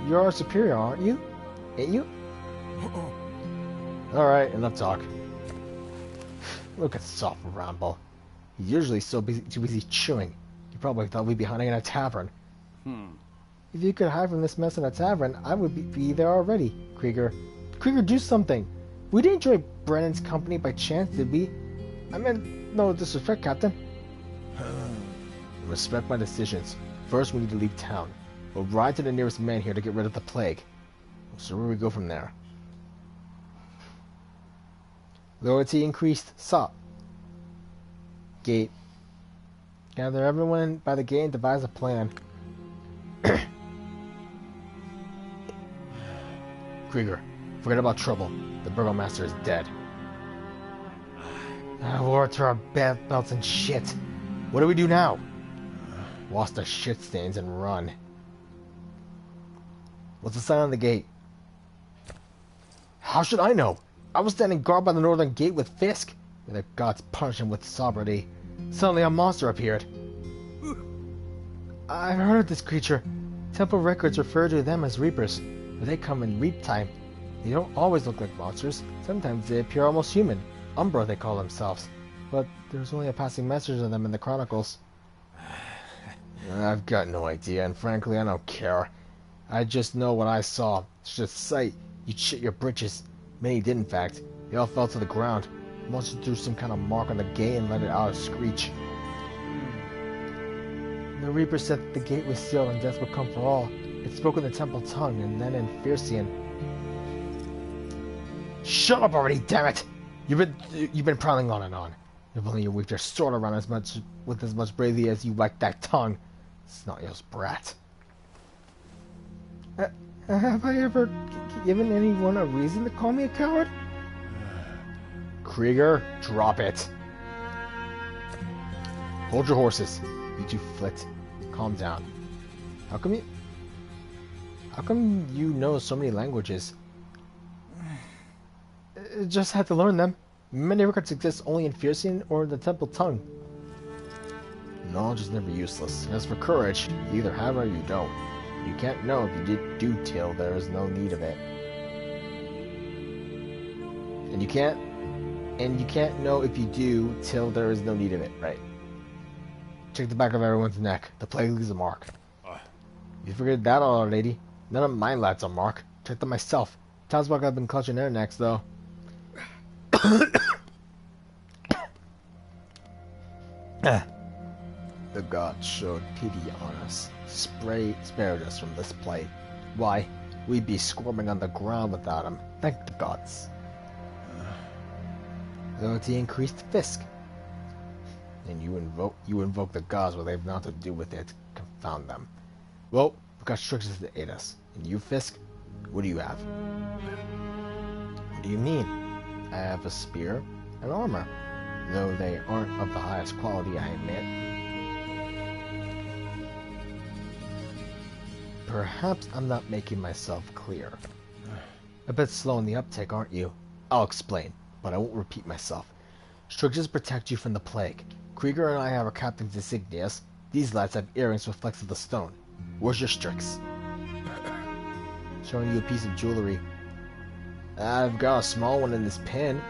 You're our superior, aren't you? Ain't you? Alright, enough talk. Look at Soft Ramble. He's usually too busy chewing. You probably thought we'd be hiding in a tavern. If you could hide from this mess in a tavern, I would be there already, Krieger. Krieger, do something! We didn't join Brennan's company by chance, did we? I meant no disrespect, Captain. Respect my decisions. First, we need to leave town. We'll ride to the nearest man here to get rid of the plague. So where we go from there? Loyalty increased. Sop. Gate. Gather everyone by the gate and devise a plan. Krieger, forget about trouble. The Burgomaster is dead. War to our belts and shit. What do we do now? Wash the shit stains and run. What's the sign on the gate? How should I know? I was standing guard by the northern gate with Fisk. May the gods punish him with sobriety. Suddenly a monster appeared. I've heard of this creature. Temple records refer to them as Reapers. But they come in reap time. They don't always look like monsters. Sometimes they appear almost human. Umbra they call themselves. But there's only a passing message of them in the chronicles. I've got no idea, and frankly I don't care. I just know what I saw. It's just sight. You'd shit your britches. Many did in fact. They all fell to the ground. The monster threw some kind of mark on the gate and let it out a screech. The Reaper said that the gate was sealed and death would come for all. It spoke in the temple tongue and then in Fiercian. Shut up already, damn it! You've been prowling on and on. If only you whipped your sword around with as much bravery as you whacked that tongue. Snot-nosed brat. Have I ever given anyone a reason to call me a coward? Krieger, drop it. Hold your horses. You two flit. Calm down. How come you know so many languages? Just had to learn them. Many records exist only in Fiercine or the Temple tongue. Knowledge is never useless. As for courage, you either have it or you don't. You can't know if you do till there is no need of it. And you can't know if you do till there is no need of it, right? Check the back of everyone's neck. The plague leaves a mark. You figured that out already. None of my lads are marked. Check them myself. Townsfolk have been clutching their necks, though. The gods showed pity on us, spared us from this plague. Why, we'd be squirming on the ground without him. Thank the gods. Loyalty increased Fisk. And you invoke the gods where they have nothing to do with it. Confound them. Well, we've got Strixus to aid us. And you, Fisk? What do you have? What do you mean? I have a spear and armor, though they aren't of the highest quality, I admit. Perhaps I'm not making myself clear. A bit slow in the uptake, aren't you? I'll explain, but I won't repeat myself. Strixus protect you from the plague. Krieger and I have our captain's insignias. These lads have earrings with flecks of the stone. Where's your Strix? Showing you a piece of jewelry. I've got a small one in this pin.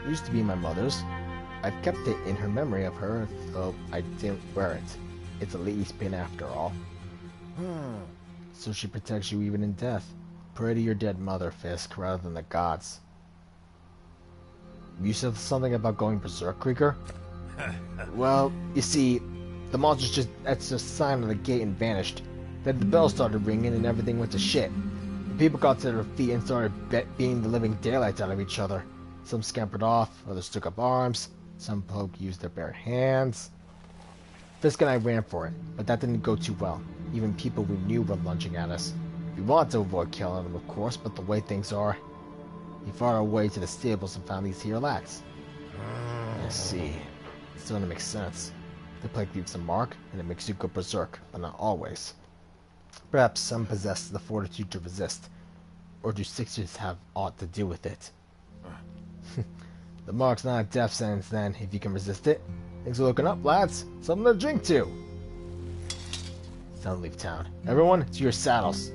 It used to be my mother's. I've kept it in her memory of her, though I didn't wear it. It's a lady's pin after all. So she protects you even in death. Pray to your dead mother, Fisk, rather than the gods. You said something about going berserk, Krieger? Well, you see, the monsters just etched a sign on the gate and vanished. Then the bell started ringing and everything went to shit. The people got to their feet and started beating the living daylights out of each other. Some scampered off, others took up arms, some folk used their bare hands. Fisk and I ran for it, but that didn't go too well. Even people we knew were lunging at us. We wanted to avoid killing them, of course, but the way things are... We fought our way to the stables and found these here lads. I see. It's starting to make sense. The plague leaves a mark, and it makes you go berserk, but not always. Perhaps some possess the fortitude to resist, or do Sixers have aught to do with it? The mark's not a death sentence then, if you can resist it. Things are looking up, lads. Something to drink to. It's time to leave town. Everyone, to your saddles.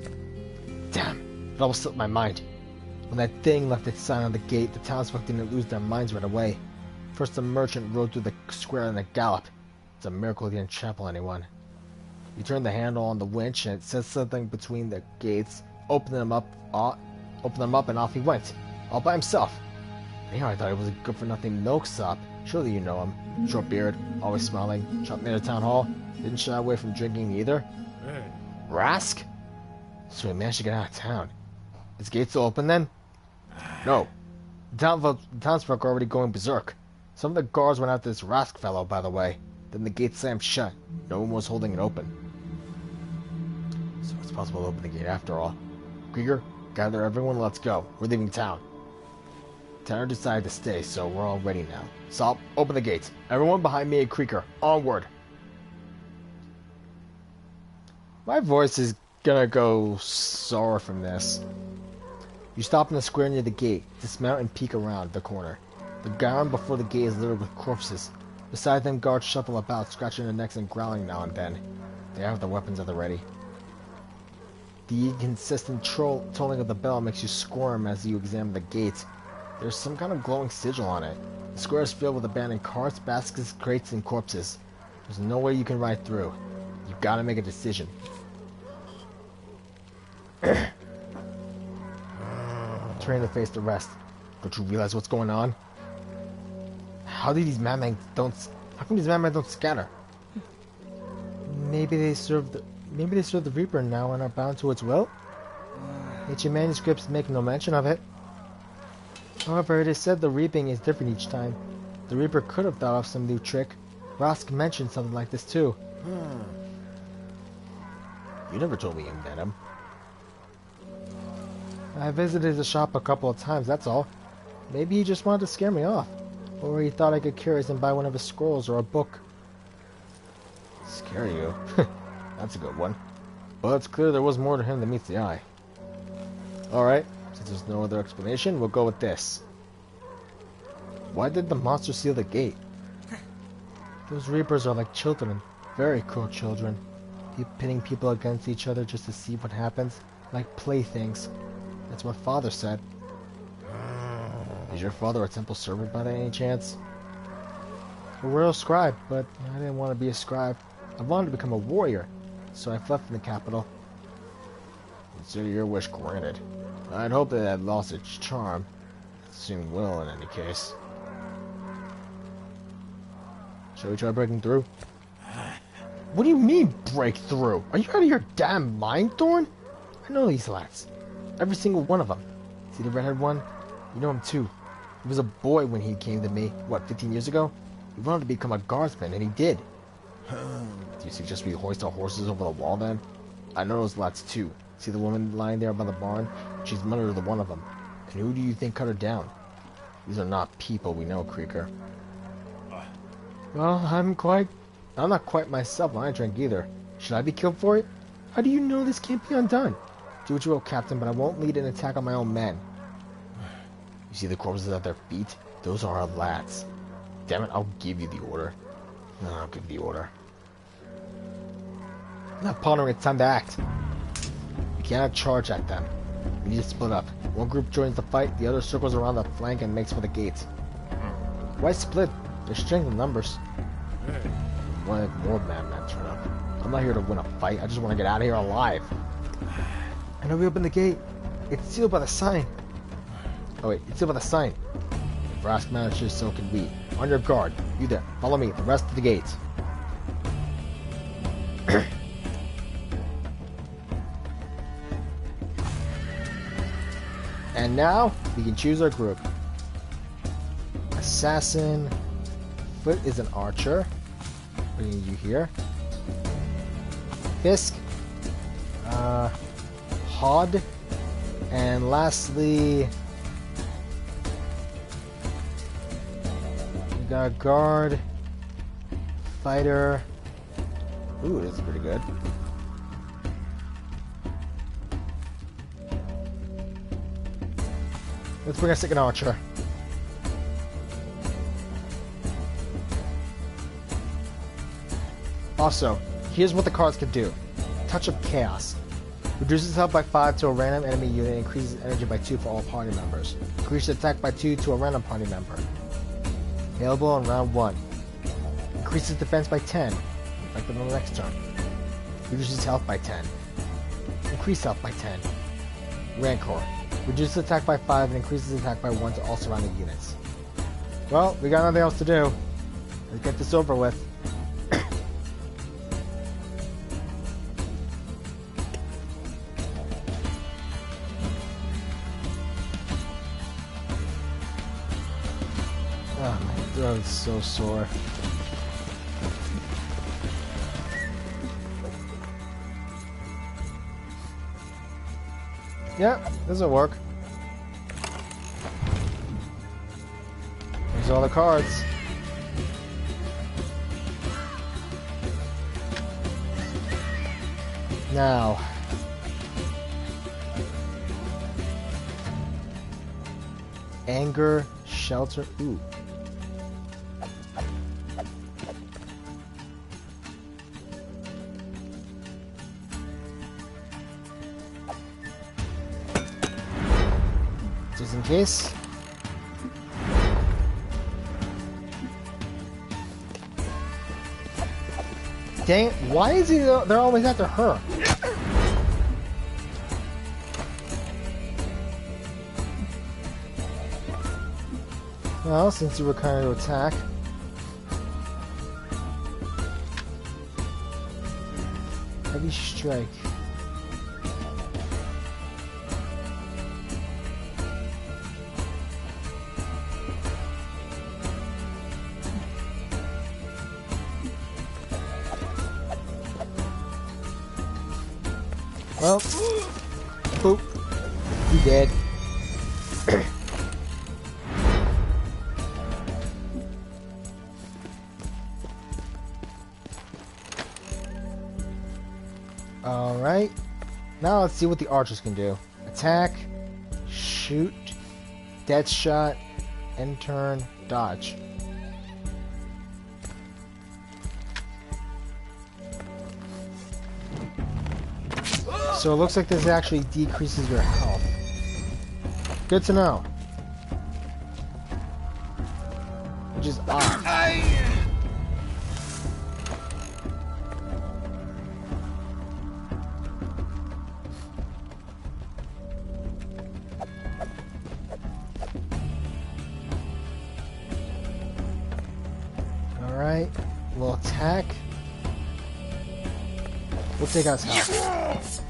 Damn, it almost slipped my mind. When that thing left its sign on the gate, the townsfolk didn't lose their minds right away. First, the merchant rode through the square in a gallop. It's a miracle he didn't trample anyone. He turned the handle on the winch, and it said something between the gates. Opened them up, and off he went, all by himself. Here I thought he was a good-for-nothing milksop. Surely you know him. Short beard, always smiling, shot near the town hall. Didn't shy away from drinking either. Rask? So he managed to get out of town. Is gates still open then? No. The townsfolk are already going berserk. Some of the guards went after this Rask fellow, by the way. Then the gate slammed shut. No one was holding it open. So it's possible to open the gate after all. Krieger, gather everyone, let's go. We're leaving town. Tanner decided to stay, so we're all ready now. Salt, open the gates. Everyone behind me and Krieger. Onward. My voice is gonna go sour from this. You stop in the square near the gate, dismount and peek around the corner. The ground before the gate is littered with corpses. Beside them, guards shuffle about, scratching their necks and growling now and then. They have their weapons at the ready. The inconsistent tolling of the bell makes you squirm as you examine the gate. There's some kind of glowing sigil on it. The square is filled with abandoned carts, baskets, crates, and corpses. There's no way you can ride through. You've got to make a decision. Turning to face the rest. Don't you realize what's going on? How come these madmen don't scatter? Maybe they serve the Reaper now and are bound to its will? Ancient manuscripts make no mention of it. However, it is said the reaping is different each time. The Reaper could have thought of some new trick. Rask mentioned something like this too. You never told me you met him. I visited the shop a couple of times, that's all. Maybe he just wanted to scare me off. Or he thought I could curious and buy one of his scrolls or a book. Scare you? That's a good one. But it's clear there was more to him than meets the eye. Alright, since there's no other explanation, we'll go with this. Why did the monster seal the gate? Those Reapers are like children. Very cruel children. Pitting people against each other just to see what happens. Like playthings. That's what Father said. Is your father a temple servant by any chance? A royal scribe, but I didn't want to be a scribe. I wanted to become a warrior, so I fled from the capital. Consider your wish granted. I'd hoped that it had lost its charm. It soon will, in any case. Shall we try breaking through? What do you mean, break through? Are you out of your damn mind, Thorn? I know these lads. Every single one of them. See the redhead one? You know him too. He was a boy when he came to me, what, 15 years ago? He wanted to become a guardsman, and he did. Do you suggest we hoist our horses over the wall, then? I know those lads, too. See the woman lying there by the barn? She's mother to one of them. And who do you think cut her down? These are not people we know, Creaker. Well, I'm not quite myself when I drink either. Should I be killed for it? How do you know this can't be undone? Do what you will, Captain, but I won't lead an attack on my own men. You see the corpses at their feet? Those are our lads. Damn it, I'll give you the order. No, I'll give the order. I'm not pondering, it's time to act. We cannot charge at them. We need to split up. One group joins the fight, the other circles around the flank and makes for the gate. Why split? There's strength in numbers. Why have more madmen turn up? I'm not here to win a fight, I just want to get out of here alive. I know we opened the gate. It's sealed by the sign. Oh wait, it's sealed by the sign. If Rask manages, so can we. On your guard. You there. Follow me. The rest of the gate. And now, we can choose our group. Assassin. Foot is an archer. Bringing you here. Fisk. Hod. And lastly... we got guard. Fighter. Ooh, this is pretty good. Let's bring a second archer. Also, here's what the cards can do. Touch of Chaos. Reduces health by 5 to a random enemy unit and increases energy by 2 for all party members. Increases attack by 2 to a random party member. Available on round 1. Increases defense by 10. Effective on the next turn. Reduces health by 10. Increase health by 10. Rancor. Reduces attack by 5 and increases attack by 1 to all surrounding units. Well, we got nothing else to do. Let's get this over with. Oh, my throat's so sore. Yeah, this'll work. There's all the cards. Now. Anger, shelter, ooh. Just in case. Dang it, why is they're always after her? Well, since you were kind of attack. Heavy strike. Well, poop. You dead. Alright. Now let's see what the archers can do. Attack, shoot, death shot, end turn, dodge. So it looks like this actually decreases your health. Good to know. Which is odd. Alright, we'll attack. We'll take out his health.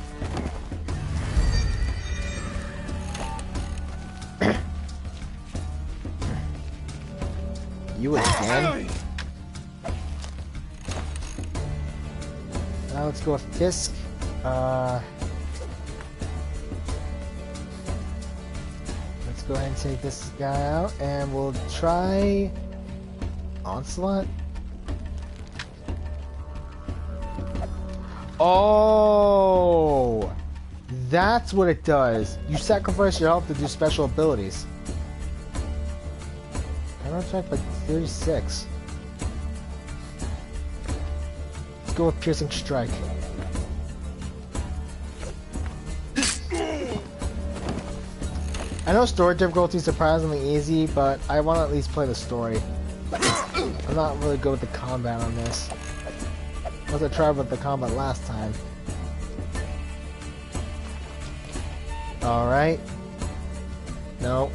You again? Now let's go with Fisk. Let's go ahead and take this guy out, and we'll try Onslaught. Oh, that's what it does. You sacrifice your health to do special abilities. Attack by 36. Let's go with Piercing Strike. I know story difficulty is surprisingly easy, but I want to at least play the story. I'm not really good with the combat on this. Once I tried with the combat last time. Alright. No.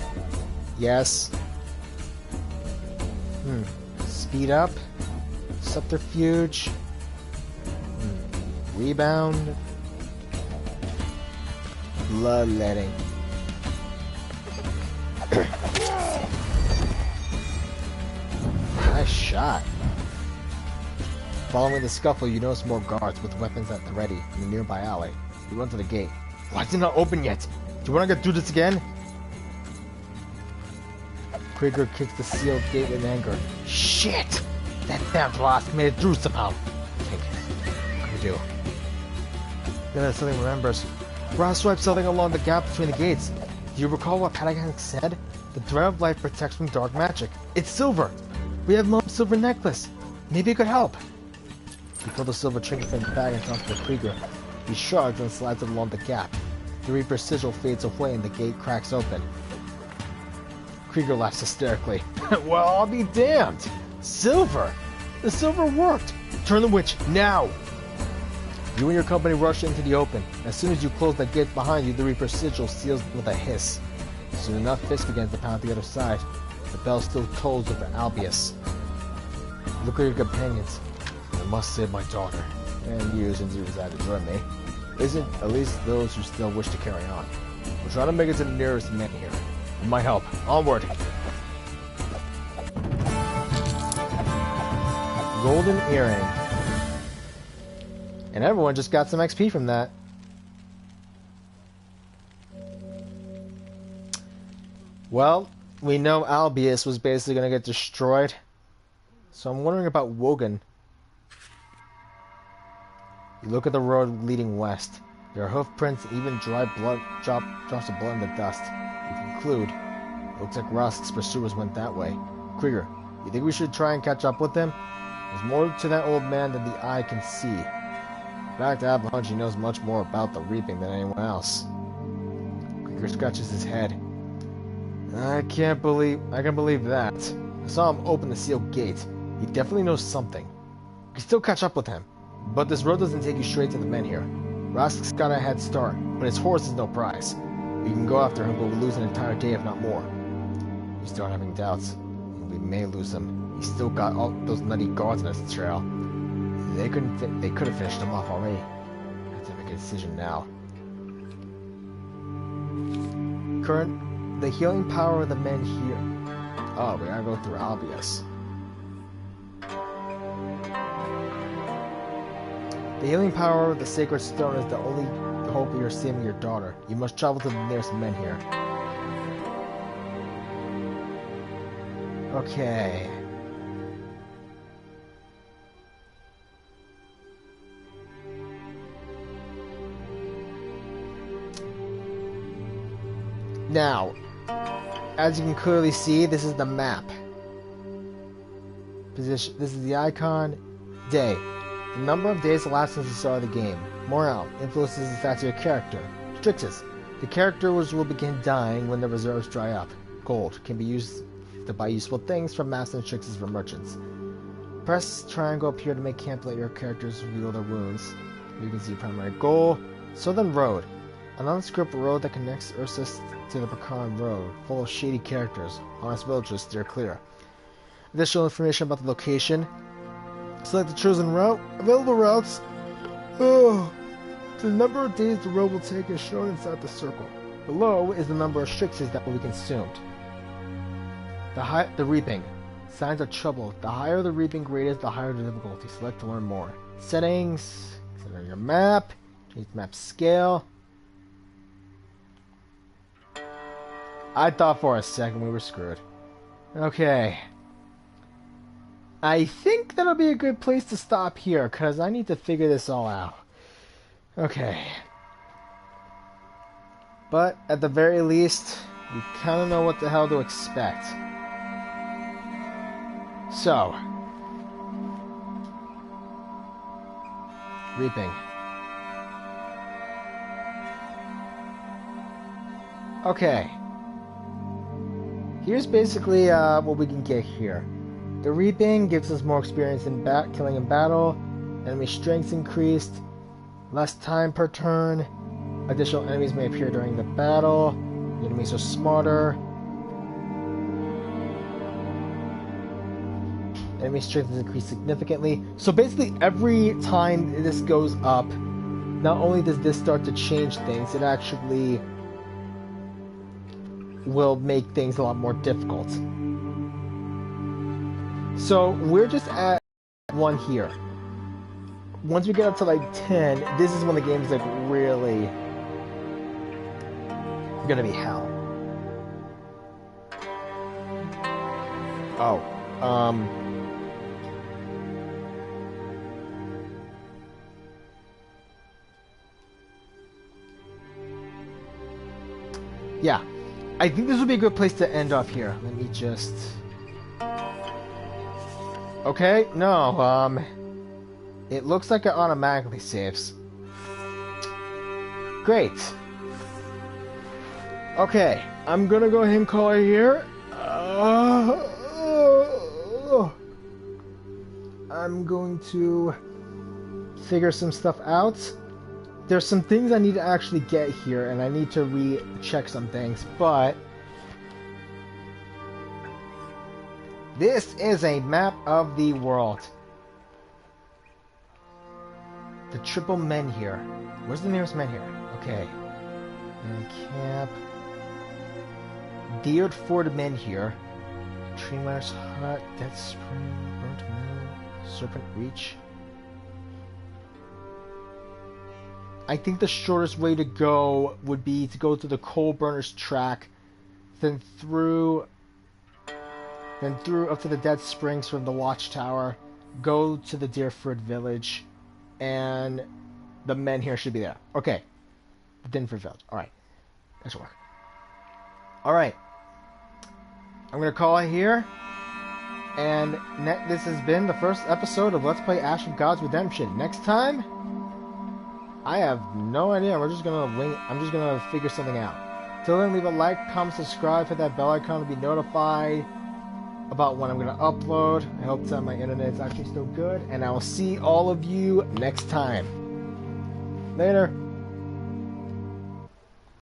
Yes. Speed up. Subterfuge. Rebound. Bloodletting. Nice shot. Following the scuffle, you notice more guards with weapons at the ready in the nearby alley. You run to the gate. Why is it not open yet? Do you want to get through this again? Krieger kicks the sealed gate in anger. Shit! That damn blast made it through somehow. Think. What can we do? Then something remembers. Ross swiped something along the gap between the gates. Do you recall what Patagon said? The thread of light protects from dark magic. It's silver! We have Mom's silver necklace. Maybe it could help. He pulled the silver trinket from the bag and tossed it to Krieger. He shrugs and slides it along the gap. The Reaper's sigil fades away and the gate cracks open. Krieger laughs hysterically. Well, I'll be damned! Silver! The silver worked! Turn the witch, now! You and your company rush into the open. As soon as you close the gate behind you, the Reaper's sigil seals with a hiss. Soon enough, Fisk begins to pound the other side. The bell still tolls over Albius. Look at your companions. I must save my daughter. And you, since you reside to join me. Isn't at least those who still wish to carry on. We'll try to make it to the nearest men here. With my help. Onward! Golden earring. And everyone just got some XP from that. Well, we know Albius was basically going to get destroyed. So I'm wondering about Wogan. You look at the road leading west. There are hoof prints, even dry blood, drops of blood in the dust. You conclude, it looks like Rosk's pursuers went that way. Krieger, you think we should try and catch up with them? There's more to that old man than the eye can see. In fact, I have a hunch he knows much more about the reaping than anyone else. Krieger scratches his head. I can believe that. I saw him open the sealed gate. He definitely knows something. We can still catch up with him. But this road doesn't take you straight to the men here. Rosk's got a head start, but his horse is no prize. We can go after him, but we'll lose an entire day if not more. You start having doubts. We may lose him. He's still got all those nutty guards on his trail. They could have finished him off already. I have to make a decision now. The healing power of the men here. Oh, we gotta go through Albius. The healing power of the sacred stone is the only hope of your saving your daughter. You must travel to the nearest men here. Okay. Now, as you can clearly see, this is the map. Position. This is the icon. Day. The number of days elapsed since the start of the game. Morale. Influences the stats of your character. Strixes. The characters will begin dying when the reserves dry up. Gold. Can be used to buy useful things from maps and Strixes for merchants. Press triangle up here to make camp, let your characters reveal their wounds. You can see your primary goal. Southern Road. An unscripted road that connects Ursus to the Pecan Road, full of shady characters. Honest villagers steer clear. Additional information about the location. Select the chosen route. Available routes. Oh. The number of days the road will take is shown inside the circle. Below is the number of Strixes that will be consumed. The reaping. Signs of trouble. The higher the reaping grade is, the higher the difficulty. Select to learn more. Settings. Center your map. Change map scale. I thought for a second we were screwed. Okay. I think that'll be a good place to stop here, because I need to figure this all out. Okay. But, at the very least, we kind of know what the hell to expect. So. Reaping. Okay. Here's basically what we can get here. The reaping gives us more experience in killing in battle. Enemy strengths increased. Less time per turn. Additional enemies may appear during the battle. The enemies are smarter. Enemy strength is increased significantly. So basically every time this goes up, not only does this start to change things, it actually will make things a lot more difficult. So we're just at 1 here. Once we get up to like 10, this is when the game's like really gonna be hell. Oh, yeah, I think this would be a good place to end off here. Let me just... Okay, no, it looks like it automatically saves. Great. Okay, I'm gonna go ahead and call it here. I'm going to figure some stuff out. There's some things I need to actually get here, and I need to recheck some things, but this is a map of the world. The triple men here. Where's the nearest men here? Okay. And camp. Deered Ford men here. Dreamliner's Hut, Dead Spring, Burnt Mill, Serpent Reach. I think the shortest way to go would be to go to the Coal Burner's track, then through up to the Dead Springs from the Watchtower, go to the Deerford Village, and the men here should be there. Okay. The Denford Village. Alright. That should work. Alright. I'm going to call it here. And this has been the first episode of Let's Play Ash of God's Redemption. Next time, I have no idea. I'm just gonna figure something out. Till then, leave a like, comment, subscribe, hit that bell icon to be notified about when I'm gonna upload. I hope that my internet is actually still good, and I will see all of you next time. Later.